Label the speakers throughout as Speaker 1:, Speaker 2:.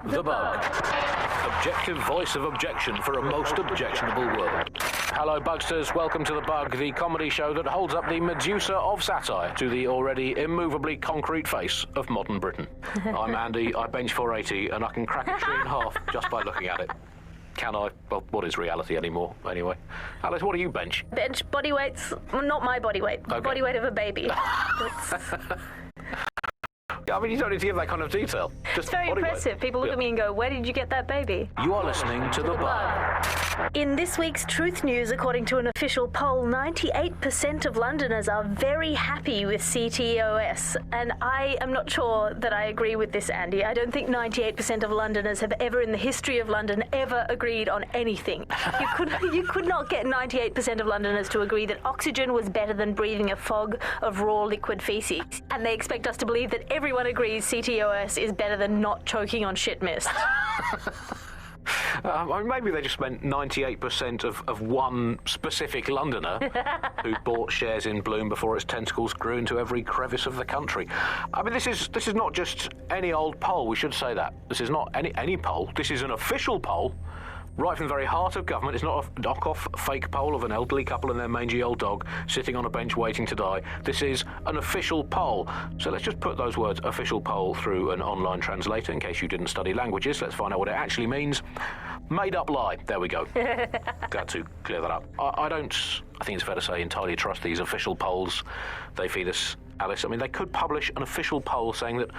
Speaker 1: The Bug. Objective voice of objection for a most objectionable world. Hello, Bugsters. Welcome to The Bug, the comedy show that holds up the Medusa of satire to the already immovably concrete face of modern Britain. I'm Andy, I bench 480, and I can crack a tree in half just by looking at it. Can I? Well, what is reality anymore, anyway? Alice, what do you bench?
Speaker 2: Bench body weights, well, not my body weight,
Speaker 1: Okay.
Speaker 2: body weight of a baby.
Speaker 1: I mean, you don't need to give that kind of detail. Just
Speaker 2: It's very
Speaker 1: body weight.
Speaker 2: impressive. People look at me and go, where did you get that baby?
Speaker 1: You are listening to The Bug.
Speaker 2: In this week's Truth News, according to an official poll, 98% of Londoners are very happy with CTOS. And I am not sure that I agree with this, Andy. I don't think 98% of Londoners have ever in the history of London ever agreed on anything. You could not get 98% of Londoners to agree that oxygen was better than breathing a fog of raw liquid feces. And they expect us to believe that everyone agrees CTOS is better than not choking on shit mist.
Speaker 1: I mean, maybe they just meant 98% of one specific Londoner who bought shares in Bloom before its tentacles grew into every crevice of the country. I mean, this is not just any old poll, we should say that. This is not any poll. This is an official poll, right from the very heart of government. It's not a knock-off fake poll of an elderly couple and their mangy old dog sitting on a bench waiting to die. This is an official poll. So let's just put those words, official poll, through an online translator in case you didn't study languages. Let's find out what it actually means. Made up lie. There we go. Glad to clear that up. I think it's fair to say, entirely trust these official polls. They feed us, Alice. I mean, they could publish an official poll saying that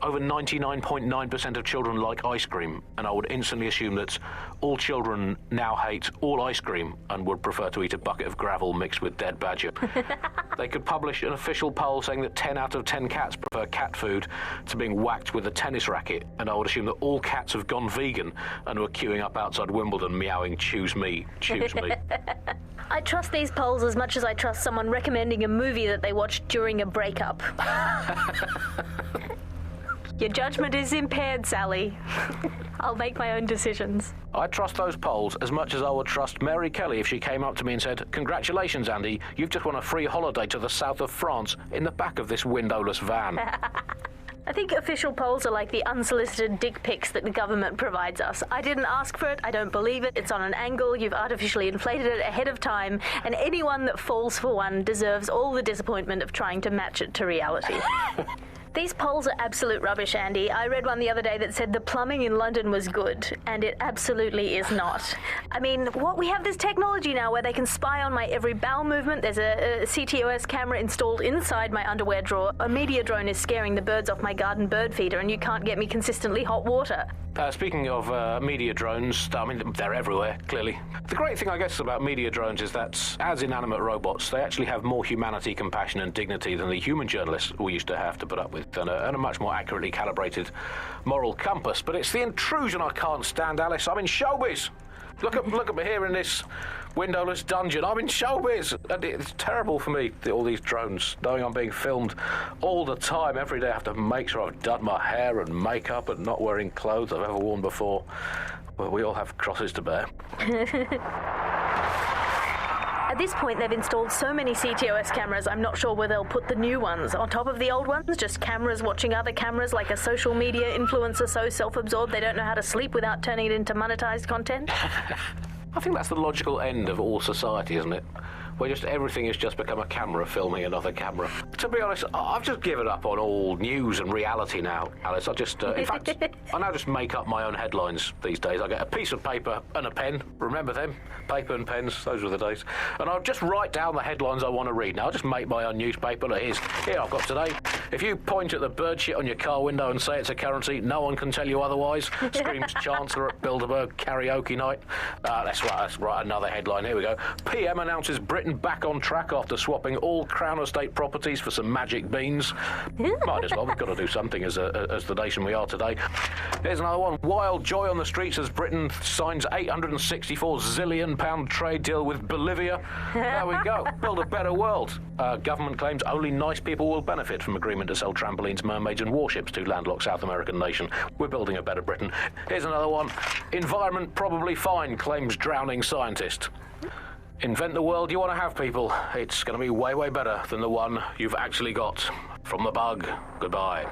Speaker 1: over 99.9% of children like ice cream, and I would instantly assume that all children now hate all ice cream and would prefer to eat a bucket of gravel mixed with dead badger. They could publish an official poll saying that 10 out of 10 cats prefer cat food to being whacked with a tennis racket, and I would assume that all cats have gone vegan and were queuing up outside Wimbledon meowing, choose me, choose me.
Speaker 2: I trust these polls as much as I trust someone recommending a movie that they watched during a breakup. Your judgment is impaired, Sally. I'll make my own decisions.
Speaker 1: I trust those polls as much as I would trust Mary Kelly if she came up to me and said, "Congratulations, Andy, you've just won a free holiday to the south of France in the back of this windowless van."
Speaker 2: I think official polls are like the unsolicited dick pics that the government provides us. I didn't ask for it, I don't believe it, it's on an angle, you've artificially inflated it ahead of time, and anyone that falls for one deserves all the disappointment of trying to match it to reality. These polls are absolute rubbish, Andy. I read one the other day that said the plumbing in London was good, and it absolutely is not. I mean, we have this technology now where they can spy on my every bowel movement. There's a CTOS camera installed inside my underwear drawer. A media drone is scaring the birds off my garden bird feeder, and you can't get me consistently hot water.
Speaker 1: Speaking of media drones, I mean, they're everywhere, clearly. The great thing, I guess, about media drones is that, as inanimate robots, they actually have more humanity, compassion and dignity than the human journalists we used to have to put up with, and a much more accurately calibrated moral compass. But it's the intrusion I can't stand, Alice. I'm in showbiz. Look at me here in this windowless dungeon. I'm in showbiz. And it's terrible for me, all these drones, knowing I'm being filmed all the time. Every day I have to make sure I've done my hair and makeup and not wearing clothes I've ever worn before. Well, we all have crosses to bear.
Speaker 2: At this point, they've installed so many CTOS cameras, I'm not sure where they'll put the new ones. On top of the old ones, just cameras watching other cameras, like a social media influencer so self-absorbed they don't know how to sleep without turning it into monetized content.
Speaker 1: I think that's the logical end of all society, isn't it? Where just everything has just become a camera filming another camera. To be honest, I've just given up on all news and reality now, Alice. I just, in fact, I now just make up my own headlines these days. I get a piece of paper and a pen. Remember them? Paper and pens, those were the days. And I'll just write down the headlines I want to read. Now, I'll just make my own newspaper. Look, here I've got today. If you point at the bird shit on your car window and say it's a currency, no one can tell you otherwise, screams Chancellor at Bilderberg karaoke night. Let's write another headline. Here we go. PM announces Britain back on track after swapping all Crown Estate properties for some magic beans. Might as well. We've got to do something as the nation we are today. Here's another one. Wild joy on the streets as Britain signs £864 zillion trade deal with Bolivia. There we go. Build a better world. Government claims only nice people will benefit from agreement to sell trampolines, mermaids and warships to landlocked South American nation. We're building a better Britain. Here's another one. Environment probably fine, claims drowning scientist. Invent the world you want to have, people. It's going to be way, way better than the one you've actually got. From The Bug, goodbye.